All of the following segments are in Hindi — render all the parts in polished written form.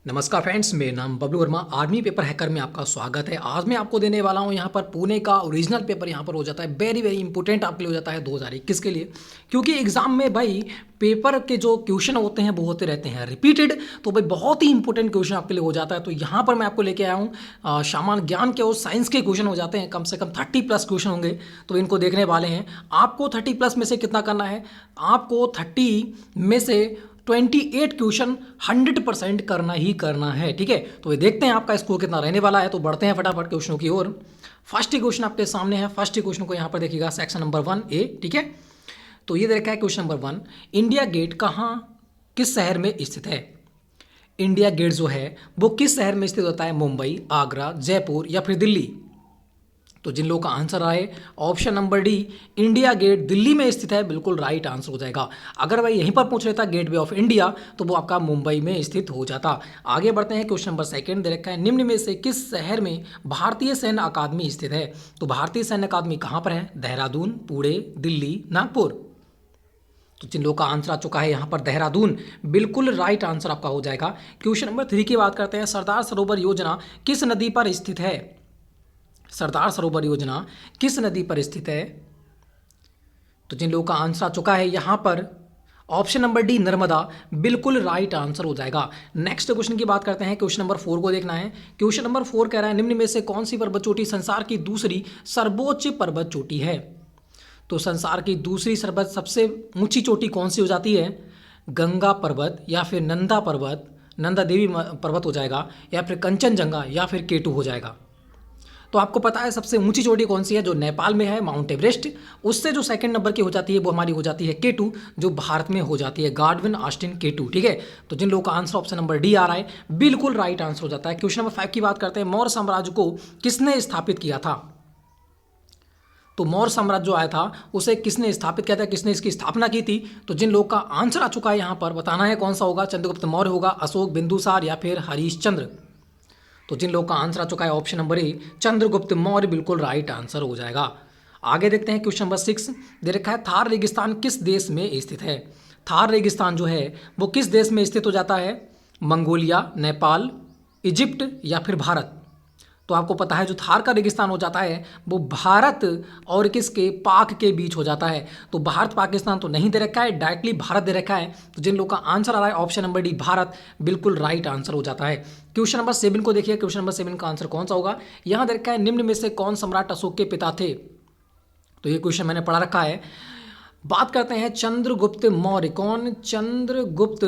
नमस्कार फ्रेंड्स, मेरा नाम Bablu Verma. Army paper hacker में आपका स्वागत है। आज मैं आपको देने वाला हूं यहाँ पर पुणे का ओरिजिनल पेपर यहाँ पर हो जाता है। वेरी वेरी इंपॉर्टेंट आपके लिए हो जाता है 2021 के लिए, क्योंकि एग्जाम में भाई पेपर के जो क्वेश्चन होते हैं वो होते रहते हैं रिपीटेड। तो भाई बहुत ही इंपॉर्टेंट क्वेश्चन आपके लिए हो जाता है। तो यहाँ पर मैं आपको लेके आया हूँ सामान्य ज्ञान के और साइंस के क्वेश्चन हो जाते हैं। कम से कम 30+ क्वेश्चन होंगे, तो इनको देखने वाले हैं। आपको 30+ में से कितना करना है? आपको 30 में से 28 क्वेश्चन 100% करना ही करना है। ठीक है, तो ये देखते हैं आपका स्कोर कितना रहने वाला है। तो बढ़ते हैं फटाफट क्वेश्चनों की ओर। फर्स्ट क्वेश्चन आपके सामने है। फर्स्ट क्वेश्चन को यहाँ पर देखिएगा, सेक्शन नंबर 1A। ठीक है, तो ये देखा है क्वेश्चन नंबर 1, इंडिया गेट कहाँ किस शहर में स्थित है? इंडिया गेट जो है वो किस शहर में स्थित होता है? मुंबई, आगरा, जयपुर या फिर दिल्ली? तो जिन लोगों का आंसर आए option number D, India Gate Delhi में स्थित है, बिल्कुल राइट आंसर हो जाएगा। अगर भाई यहीं पर पूछ लेता गेटवे ऑफ इंडिया तो वो आपका मुंबई में स्थित हो जाता। आगे बढ़ते हैं, क्वेश्चन नंबर 2 दे रखा है, निम्न में से किस शहर में भारतीय सैन्य अकादमी स्थित है? तो भारतीय सैन्य अकादमी कहाँ पर है? देहरादून, पुणे, दिल्ली, नागपुर? तो जिन लोगों का आंसर आ चुका है यहाँ पर देहरादून, बिल्कुल राइट आंसर आपका हो जाएगा। क्वेश्चन नंबर 3 की बात करते हैं, सरदार सरोवर योजना किस नदी पर स्थित है? सरदार सरोवर योजना किस नदी पर स्थित है? तो जिन लोगों का आंसर आ चुका है यहाँ पर ऑप्शन नंबर डी, नर्मदा, बिल्कुल राइट आंसर हो जाएगा। नेक्स्ट क्वेश्चन की बात करते हैं, क्वेश्चन नंबर 4 को देखना है। क्वेश्चन नंबर 4 कह रहा है, निम्न में से कौन सी पर्वत चोटी संसार की दूसरी सर्वोच्च पर्वत चोटी है? तो संसार की दूसरी सबसे ऊंची चोटी कौन सी हो जाती है? गंगा पर्वत या फिर नंदा पर्वत, नंदा देवी पर्वत हो जाएगा, या फिर कंचनजंगा या फिर केटू हो जाएगा? तो आपको पता है सबसे ऊंची चोटी कौन सी है? जो नेपाल में है, माउंट एवरेस्ट। उससे जो सेकंड नंबर की हो जाती है वो हमारी हो जाती है केटू, जो भारत में हो जाती है, गार्डविन ऑस्टिन केटू। ठीक है, तो जिन लोगों का आंसर ऑप्शन नंबर डी आ रहा है बिल्कुल राइट आंसर हो जाता है। क्वेश्चन नंबर 5 की बात करते हैं, मौर्य साम्राज्य को किसने स्थापित किया था? तो मौर्य साम्राज्य जो आया था उसे किसने स्थापित किया था, किसने इसकी स्थापना की थी? तो जिन लोगों का आंसर आ चुका है यहाँ पर बताना है कौन सा होगा। चंद्रगुप्त मौर्य होगा, अशोक, बिंदुसार या फिर हरीशचंद्र? तो जिन लोगों का आंसर आ चुका है option number A, Chandragupta Maurya, बिल्कुल राइट आंसर हो जाएगा। आगे देखते हैं, क्वेश्चन नंबर 6 दे रखा है, थार रेगिस्तान किस देश में स्थित है? थार रेगिस्तान जो है वो किस देश में स्थित हो जाता है? मंगोलिया, नेपाल, इजिप्ट या फिर भारत? तो आपको पता है जो थार का रेगिस्तान हो जाता है वो भारत और किसके, पाक के बीच हो जाता है। तो भारत पाकिस्तान तो नहीं दे रखा है, डायरेक्टली भारत दे रखा है। तो जिन लोगों का आंसर आ रहा है ऑप्शन नंबर डी, भारत, बिल्कुल राइट आंसर हो जाता है। क्वेश्चन नंबर 7 को देखिए, क्वेश्चन नंबर 7 का आंसर कौन सा होगा? यहाँ दे रखा है, निम्न में से कौन सम्राट अशोक के पिता थे? तो ये क्वेश्चन मैंने पढ़ा रखा है। बात करते हैं चंद्रगुप्त मौर्य। कौन? चंद्रगुप्त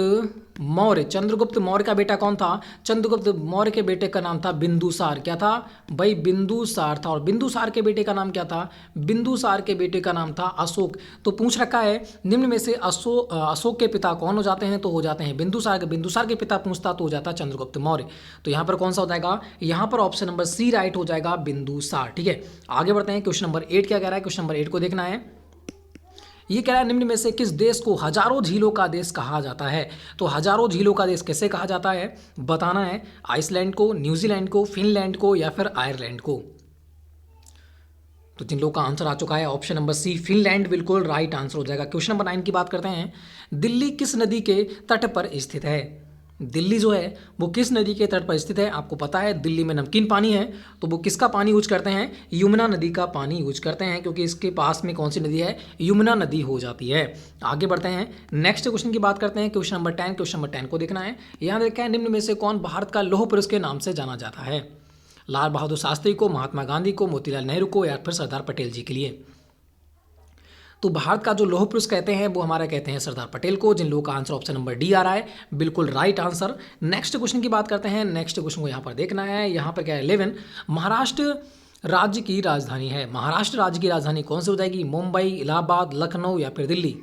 मौर्य। चंद्रगुप्त मौर्य का बेटा कौन था? चंद्रगुप्त मौर्य के बेटे का नाम था बिंदुसार। क्या था भाई? बिंदुसार था। और बिंदुसार के बेटे का नाम क्या था? बिंदुसार के बेटे का नाम था अशोक। तो पूछ रखा है निम्न में से अशोक के पिता कौन हो जाते हैं? तो हो जाते हैं बिंदुसार। बिंदुसार के पिता पूछता तो हो जाता चंद्रगुप्त मौर्य। तो यहाँ पर कौन सा हो जाएगा? यहाँ पर ऑप्शन नंबर सी राइट हो जाएगा, बिंदुसार। ठीक है, आगे बढ़ते हैं। क्वेश्चन नंबर 8 क्या कह रहा है? क्वेश्चन नंबर 8 को देखना है। ये कह रहा है, निम्न में से किस देश को हजारों झीलों का देश कहा जाता है? तो हजारों झीलों का देश कैसे कहा जाता है बताना है। आइसलैंड को, न्यूजीलैंड को, फिनलैंड को या फिर आयरलैंड को? तो जिन लोगों का आंसर आ चुका है ऑप्शन नंबर सी, फिनलैंड, बिल्कुल राइट आंसर हो जाएगा। क्वेश्चन नंबर 9 की बात करते हैं, दिल्ली किस नदी के तट पर स्थित है? दिल्ली जो है वो किस नदी के तट पर स्थित है? आपको पता है दिल्ली में नमकीन पानी है, तो वो किसका पानी यूज करते हैं? यमुना नदी का पानी यूज करते हैं, क्योंकि इसके पास में कौन सी नदी है? यमुना नदी हो जाती है। आगे बढ़ते हैं, नेक्स्ट क्वेश्चन की बात करते हैं। क्वेश्चन नंबर 10, क्वेश्चन नंबर 10 को देखना है। यहाँ देखा है, निम्न में से कौन भारत का लौह पुरुष के नाम से जाना जाता है? लाल बहादुर शास्त्री को, महात्मा गांधी को, मोतीलाल नेहरू को या फिर सरदार पटेल जी के लिए? तो भारत का जो लौह पुरुष कहते हैं वो हमारा कहते हैं सरदार पटेल को। जिन लोगों का आंसर ऑप्शन नंबर डी आ रहा है बिल्कुल राइट आंसर। नेक्स्ट क्वेश्चन की बात करते हैं। नेक्स्ट क्वेश्चन को यहाँ पर देखना है। यहाँ पर क्या है? 11, महाराष्ट्र राज्य की राजधानी है। महाराष्ट्र राज्य की राजधानी कौन सी हो जाएगी? मुंबई, इलाहाबाद, लखनऊ या फिर दिल्ली?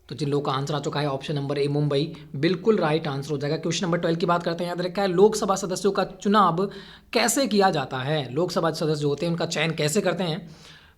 तो जिन लोगों का आंसर आ चुका है ऑप्शन नंबर ए, मुंबई, बिल्कुल राइट आंसर हो जाएगा। क्वेश्चन नंबर 12 की बात करते हैं। याद रखा है, लोकसभा सदस्यों का चुनाव कैसे किया जाता है? लोकसभा सदस्य जो होते हैं उनका चयन कैसे करते हैं?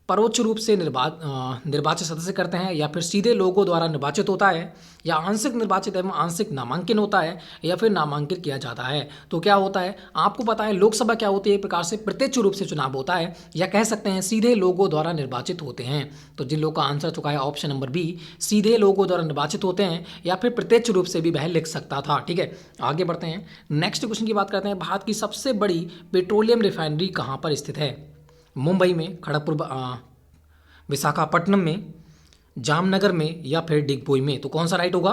परोक्ष रूप से निर्वाचित सदस्य करते हैं, या फिर सीधे लोगों द्वारा निर्वाचित होता है, या आंशिक निर्वाचित एवं आंशिक नामांकन होता है, या फिर नामांकित किया जाता है। तो क्या होता है आपको पता है, लोकसभा क्या होती है, एक प्रकार से प्रत्यक्ष रूप से चुनाव होता है, या कह सकते हैं सीधे लोगों द्वारा निर्वाचित होते हैं। तो जिन लोगों का आंसर चुका है ऑप्शन नंबर बी, सीधे लोगों द्वारा निर्वाचित होते हैं, या फिर प्रत्यक्ष रूप से भी वह लिख सकता था। ठीक है, आगे बढ़ते हैं, नेक्स्ट क्वेश्चन की बात करते हैं। भारत की सबसे बड़ी पेट्रोलियम रिफाइनरी कहाँ पर स्थित है? मुंबई में, खड़गपुर, विशाखापट्टनम में, जामनगर में, या फिर डिगबोई में? तो कौन सा राइट होगा?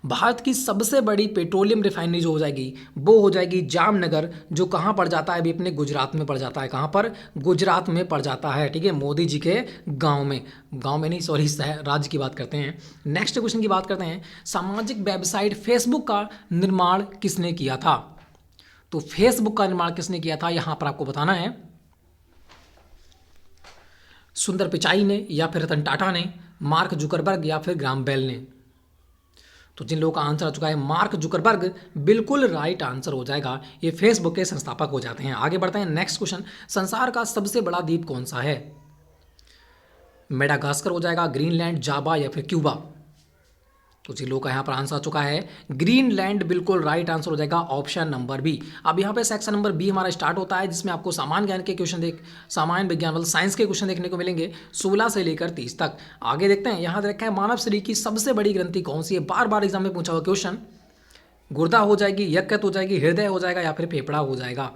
भारत की सबसे बड़ी पेट्रोलियम रिफाइनरी जो हो जाएगी वो हो जाएगी जामनगर, जो कहाँ पड़ जाता है? अभी अपने गुजरात में पड़ जाता है। कहाँ पर? गुजरात में पड़ जाता है। ठीक है, मोदी जी के गांव में नहीं, सॉरी, राज्य की बात करते हैं। नेक्स्ट क्वेश्चन की बात करते हैं, सामाजिक वेबसाइट फेसबुक का निर्माण किसने किया था? तो फेसबुक का निर्माण किसने किया था यहाँ पर आपको बताना है। सुंदर पिचाई ने, या फिर रतन टाटा ने, मार्क जुकरबर्ग, या फिर ग्राहम बेल ने? तो जिन लोगों का आंसर आ चुका है मार्क जुकरबर्ग, बिल्कुल राइट आंसर हो जाएगा। ये फेसबुक के संस्थापक हो जाते हैं। आगे बढ़ते हैं, नेक्स्ट क्वेश्चन, संसार का सबसे बड़ा द्वीप कौन सा है? मेडागास्कर हो जाएगा, ग्रीनलैंड, जावा, या फिर क्यूबा? तो जिन लोगों का यहाँ पर आंसर आ चुका है ग्रीनलैंड, बिल्कुल राइट आंसर हो जाएगा ऑप्शन नंबर बी। अब यहाँ पे सेक्शन नंबर बी हमारा स्टार्ट होता है, जिसमें आपको सामान्य ज्ञान के क्वेश्चन सामान्य विज्ञान मतलब साइंस के क्वेश्चन देखने को मिलेंगे 16 से लेकर 30 तक। आगे देखते हैं, यहाँ देखा है मानव शरीर की सबसे बड़ी ग्रंथि कौन सी है? बार बार एग्जाम में पूछा हुआ क्वेश्चन। गुर्दा हो जाएगी, यकृत हो जाएगी, हृदय हो जाएगा, या फिर फेफड़ा हो जाएगा?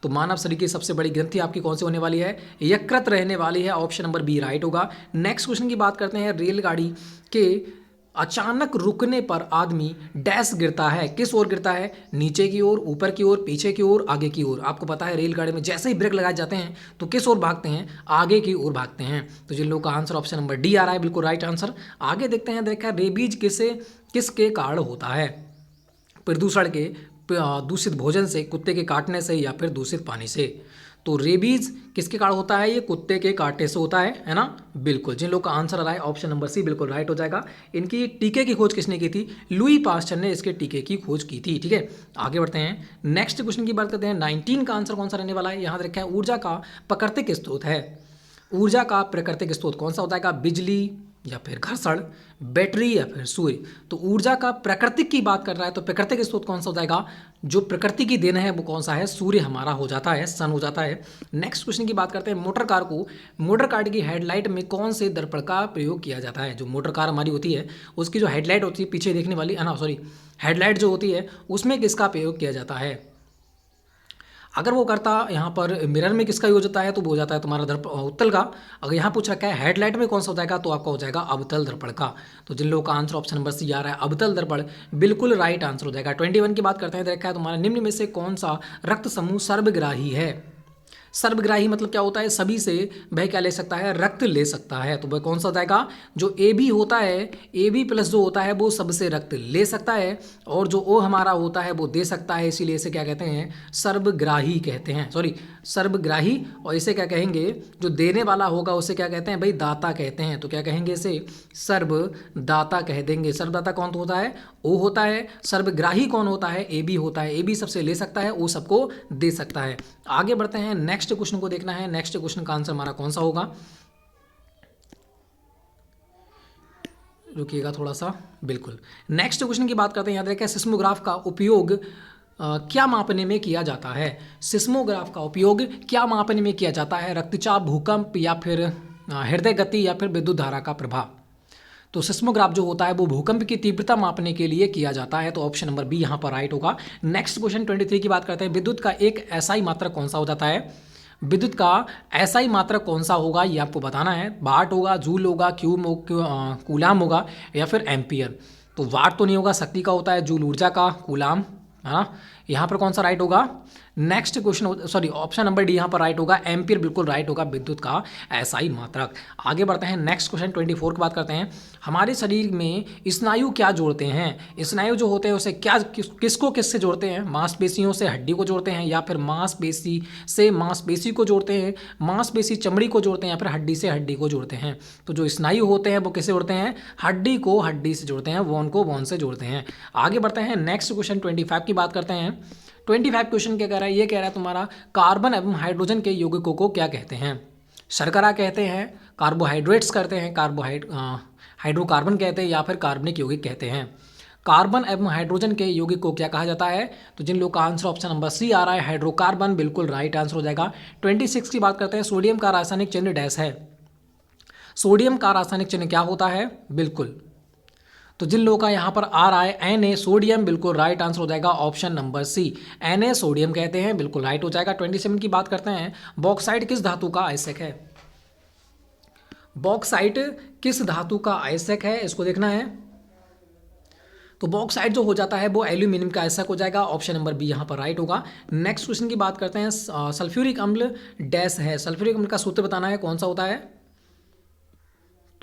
तो मानव शरीर की सबसे बड़ी ग्रंथि आपकी कौन सी होने वाली है? यकृत रहने वाली है। ऑप्शन नंबर बी राइट होगा। नेक्स्ट क्वेश्चन की बात करते हैं, रेलगाड़ी के अचानक रुकने पर आदमी डैश गिरता है, किस ओर गिरता है? नीचे की ओर, ऊपर की ओर, पीछे की ओर, आगे की ओर? आपको पता है रेलगाड़ी में जैसे ही ब्रेक लगाए जाते हैं तो किस ओर भागते हैं? आगे की ओर भागते हैं। तो जिन लोगों का आंसर ऑप्शन नंबर डी आ रहा है, बिल्कुल राइट आंसर। आगे देखते हैं, देखा रेबीज किसके कारण होता है? प्रदूषण के, दूषित भोजन से, कुत्ते के काटने से, या फिर दूषित पानी से? तो रेबीज किसके कारण होता है? ये कुत्ते के काटने से होता है ना? बिल्कुल, जिन लोग का आंसर आ रहा है ऑप्शन नंबर सी, बिल्कुल राइट हो जाएगा। इनकी टीके की खोज किसने की थी? लुई पास्चर ने इसके टीके की खोज की थी। ठीक है, आगे बढ़ते हैं, नेक्स्ट क्वेश्चन की बात करते हैं। 19 का आंसर कौन सा रहने वाला है? यहाँ देखा है ऊर्जा का प्राकृतिक स्रोत है। ऊर्जा का प्राकृतिक स्रोत कौन सा हो जाएगा? बिजली, या फिर घर्षण, बैटरी, या फिर सूर्य? तो ऊर्जा का प्राकृतिक की बात कर रहा है तो प्राकृतिक स्रोत कौन सा हो जाएगा? जो प्रकृति की देन है वो कौन सा है? सूर्य हमारा हो जाता है, सन हो जाता है। नेक्स्ट क्वेश्चन की बात करते हैं, मोटर कार की हेडलाइट में कौन से दर्पण का प्रयोग किया जाता है? जो मोटर कार हमारी होती है उसकी जो हेडलाइट होती है पीछे देखने वाली, हेडलाइट जो होती है उसमें किसका प्रयोग किया जाता है? अगर वो करता यहाँ पर मिरर में किसका यूज होता है? तो वो हो जाता है तुम्हारा उत्तल का। अगर यहाँ पूछ रखा है हेडलाइट में कौन सा हो जाएगा तो आपका हो जाएगा अवतल दर्पण का। तो जिन लोगों का आंसर ऑप्शन नंबर सी आ रहा है अवतल दर्पण, बिल्कुल राइट आंसर हो जाएगा। 21 की बात करते हैं, देखा है तुम्हारा निम्न में से कौन सा रक्त समूह सर्वग्राही है? सर्वग्राही मतलब क्या होता है? सभी से वह क्या ले सकता है? रक्त ले सकता है। तो वह कौन सा जाएगा? जो ए बी होता है, ए बी प्लस जो होता है वो सबसे रक्त ले सकता है, और जो ओ हमारा होता है वो दे सकता है, इसीलिए इसे क्या कहते हैं? सर्वग्राही कहते हैं, सर्वग्राही। और इसे क्या कहेंगे? जो देने वाला होगा उसे क्या कहते हैं भाई? दाता कहते हैं। तो क्या कहेंगे इसे? सर्वदाता कह देंगे। सर्वदाता कौन होता है? ओ होता है। सर्वग्राही कौन होता है? ए बी होता है। ए बी सबसे ले सकता है, ओ सबको दे सकता है। आगे बढ़ते हैं, नेक्स्ट क्वेश्चन को देखना है। नेक्स्ट क्वेश्चन का आंसर हमारा कौन सा होगा? रुकिएगा थोड़ा सा, बिल्कुल। नेक्स्ट क्वेश्चन की बात करते हैं, याद रखें सिस्मोग्राफ का उपयोग क्या मापने में किया जाता है? सिस्मोग्राफ का उपयोग क्या मापने में किया जाता है? रक्तचाप, भूकंप, या फिर हृदय गति, या फिर विद्युत धारा का प्रभाव? तो सिस्मोग्राफ जो होता है वो भूकंप की तीव्रता मापने के लिए किया जाता है। तो ऑप्शन नंबर बी यहाँ पर राइट होगा। नेक्स्ट क्वेश्चन 23 की बात करते हैं, विद्युत का एक एसआई मात्रक कौन सा हो जाता है? विद्युत का एसआई मात्रक कौन सा होगा ये आपको बताना है। वाट होगा, जूल होगा, कूलाम होगा, या फिर एम्पियर? तो वाट तो नहीं होगा, शक्ति का होता है, जूल ऊर्जा का, कूलाम, हाँ, यहाँ पर कौन सा राइट होगा? Next question option number D यहाँ पर राइट होगा, एम्पियर बिल्कुल राइट होगा, विद्युत का एसआई मात्रक। आगे बढ़ते हैं, नेक्स्ट क्वेश्चन 24 की बात करते हैं। हमारे शरीर में स्नायु क्या जोड़ते हैं? स्नायु जो होते हैं उसे किसको किससे जोड़ते हैं? मांसपेशियों से हड्डी को जोड़ते हैं, या फिर मांसपेशी से मांसपेशी को जोड़ते हैं, मांसपेशी चमड़ी को जोड़ते हैं, या फिर हड्डी से हड्डी को जोड़ते हैं? तो जो स्नायु होते हैं वो किससे जोड़ते हैं? हड्डी को हड्डी से जोड़ते हैं, वोन को वोन से जोड़ते हैं। आगे बढ़ते हैं, नेक्स्ट क्वेश्चन 25 की बात करते हैं। 25 क्वेश्चन क्या कह रहा है? ये कह रहा है तुम्हारा कार्बन एवं हाइड्रोजन के यौगिकों को क्या कहते हैं? शर्करा कहते हैं, कार्बोहाइड्रेट्स कहते हैं, हाइड्रोकार्बन कहते हैं, या फिर कार्बनिक यौगिक कहते हैं। कार्बन एवं हाइड्रोजन के यौगिक को क्या कहा जाता है? तो जिन लोग का आंसर ऑप्शन नंबर सी आ रहा है हाइड्रोकार्बन, बिल्कुल राइट आंसर हो जाएगा। 26 की बात करते हैं, सोडियम का रासायनिक चिन्ह डैश है। सोडियम का रासायनिक चिन्ह क्या होता है? बिल्कुल, तो जिन लोगों का यहाँ पर आ रहा है Na, सोडियम, बिल्कुल राइट आंसर हो जाएगा option number C, Na sodium कहते हैं, बिल्कुल राइट हो जाएगा। 27 की बात करते हैं, बॉक्साइट किस धातु का आयस्क है? बॉक्साइट किस धातु का आयस्क है, इसको देखना है। तो बॉक्साइट जो हो जाता है वो एल्यूमिनियम का आयस्क हो जाएगा, ऑप्शन नंबर बी यहाँ पर राइट होगा। नेक्स्ट क्वेश्चन की बात करते हैं, सल्फ्यूरिक अम्ल डैश है। सल्फ्यूरिक अम्ल का सूत्र बताना है, कौन सा होता है?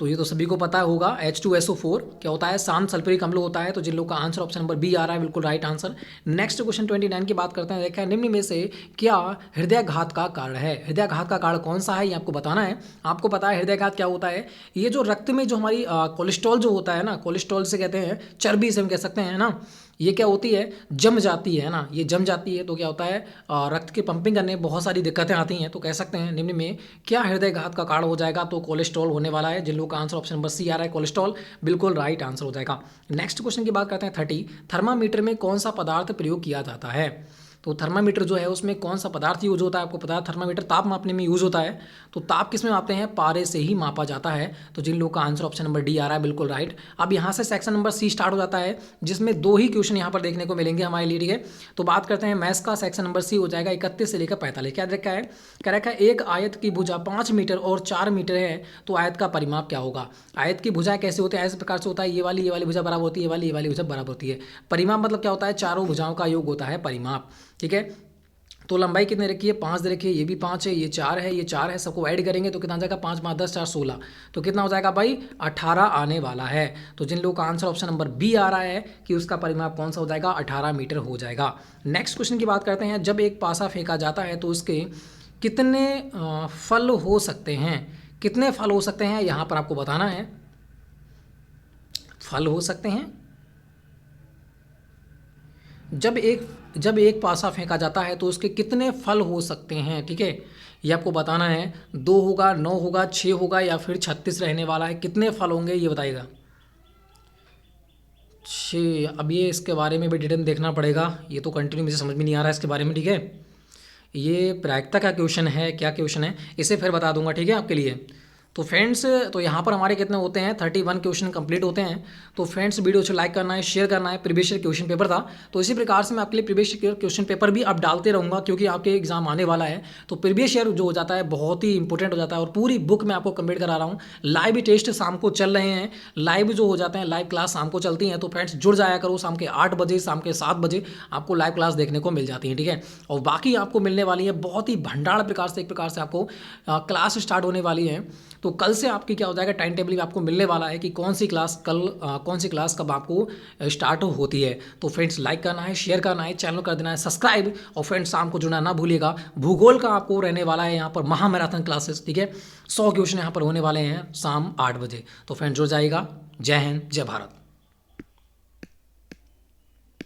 तो ये तो सभी को पता होगा, H2SO4 क्या होता है? शांत सल्फ्यूरिक अम्ल होता है। तो जिन लोग का आंसर ऑप्शन नंबर बी आ रहा है, बिल्कुल राइट आंसर। नेक्स्ट क्वेश्चन 29 की बात करते हैं, देखा है निम्न में से क्या हृदयाघात का कारण है? हृदयाघात का कारण कौन सा है, ये आपको बताना है। आपको पता है हृदयाघात क्या होता है? ये जो रक्त में जो हमारी कोलेस्ट्रॉल जो होता है ना, कोलेस्ट्रॉल से कहते हैं, चर्बी से हम कह सकते हैं ना, ये क्या होती है? जम जाती है ना, ये जम जाती है तो क्या होता है? रक्त की पंपिंग करने में बहुत सारी दिक्कतें आती हैं। तो कह सकते हैं निम्न में क्या हृदयघात का कारण हो जाएगा? तो कोलेस्ट्रॉल होने वाला है। जिन लोगों का आंसर ऑप्शन नंबर सी आ रहा है कोलेस्ट्रॉल, बिल्कुल राइट आंसर हो जाएगा। नेक्स्ट क्वेश्चन की बात करते हैं 30, थर्मामीटर में कौन सा पदार्थ प्रयोग किया जाता है? तो थर्मामीटर जो है उसमें कौन सा पदार्थ यूज होता है? आपको पता है थर्मामीटर ताप मापने में यूज होता है। तो ताप किस में मापते हैं? पारे से ही मापा जाता है। तो जिन लोगों का आंसर ऑप्शन नंबर डी आ रहा है, बिल्कुल राइट। अब यहाँ से सेक्शन नंबर सी स्टार्ट हो जाता है, जिसमें 2 ही क्वेश्चन यहाँ पर देखने को मिलेंगे हमारे लिए, ठीक है। तो बात करते हैं मैथ्स का, सेक्शन नंबर सी हो जाएगा 31 से लेकर 45। क्या रखा है? कह रखा है एक आयत की भुजा 5 मीटर और 4 मीटर है, तो आयत का परिमाप क्या होगा? आयत की भुजाएं कैसे होते हैं? इस प्रकार से होता है, ये वाली भुजा बराबर होती है, ये वाली भुजा बराबर होती है। परिमाप मतलब क्या होता है? चारों भुजाओं का योग होता है परिमाप, ठीक है। तो लंबाई कितने रखी है? 5 दे रखी है, ये भी 5 है, ये 4 है, ये 4 है, सबको ऐड करेंगे तो कितना आ जाएगा? 5 5 10 4 16, तो कितना हो जाएगा भाई? 18 आने वाला है। तो जिन लोगों का आंसर ऑप्शन नंबर बी आ रहा है कि उसका परिमाप कौन सा हो जाएगा? 18 मीटर हो जाएगा। नेक्स्ट क्वेश्चन की बात करते हैं, जब एक पासा फेंका जाता है तो उसके कितने फल हो सकते हैं? कितने फल हो सकते हैं यहाँ पर आपको बताना है। फल हो सकते हैं, जब एक पासा फेंका जाता है तो उसके कितने फल हो सकते हैं, ठीक है। ये आपको बताना है। 2 होगा, 9 होगा, 6 होगा, या फिर 36 रहने वाला है। कितने फल होंगे ये बताइएगा। 6। अब ये इसके बारे में भी डिटेल देखना पड़ेगा, ये तो कंटिन्यू मुझे समझ में नहीं आ रहा है इसके बारे में, ठीक है। ये प्रायिकता का क्वेश्चन है, क्या क्वेश्चन है इसे फिर बता दूंगा, ठीक है आपके लिए। तो फ्रेंड्स, तो यहाँ पर हमारे कितने होते हैं? 31 क्वेश्चन कंप्लीट होते हैं। तो फ्रेंड्स, वीडियो को लाइक करना है, शेयर करना है। प्रीवियस ईयर क्वेश्चन पेपर था, तो इसी प्रकार से मैं आपके लिए प्रीवियस ईयर क्वेश्चन पेपर भी अब डालते रहूँगा, क्योंकि आपके एग्जाम आने वाला है। तो प्रीवियस ईयर जो हो जाता है बहुत ही इंपॉर्टेंट हो जाता है, और पूरी बुक मैं आपको कंप्लीट करा रहा हूँ। लाइव टेस्ट शाम को चल रहे हैं, लाइव जो हो जाते हैं, लाइव क्लास शाम को चलती हैं। तो फ्रेंड्स जुड़ जाया करो, शाम के 8 बजे, शाम के 7 बजे आपको लाइव क्लास देखने को मिल जाती है, ठीक है। और बाकी आपको मिलने वाली है बहुत ही भंडार प्रकार से, एक प्रकार से आपको क्लास स्टार्ट होने वाली है। तो कल से आपकी क्या हो जाएगा? टाइम टेबल भी आपको मिलने वाला है कि कौन सी क्लास कल, कौन सी क्लास कब आपको स्टार्ट होती है। तो फ्रेंड्स, लाइक करना है, शेयर करना है, चैनल कर देना है सब्सक्राइब, और फ्रेंड्स शाम को जुड़ना ना भूलिएगा। भूगोल का आपको रहने वाला है यहाँ पर महामैराथन क्लासेस, ठीक है। 100 क्वेश्चन यहाँ पर होने वाले हैं शाम 8 बजे। तो फ्रेंड्स जुड़ जाइएगा। जय हिंद, जय भारत।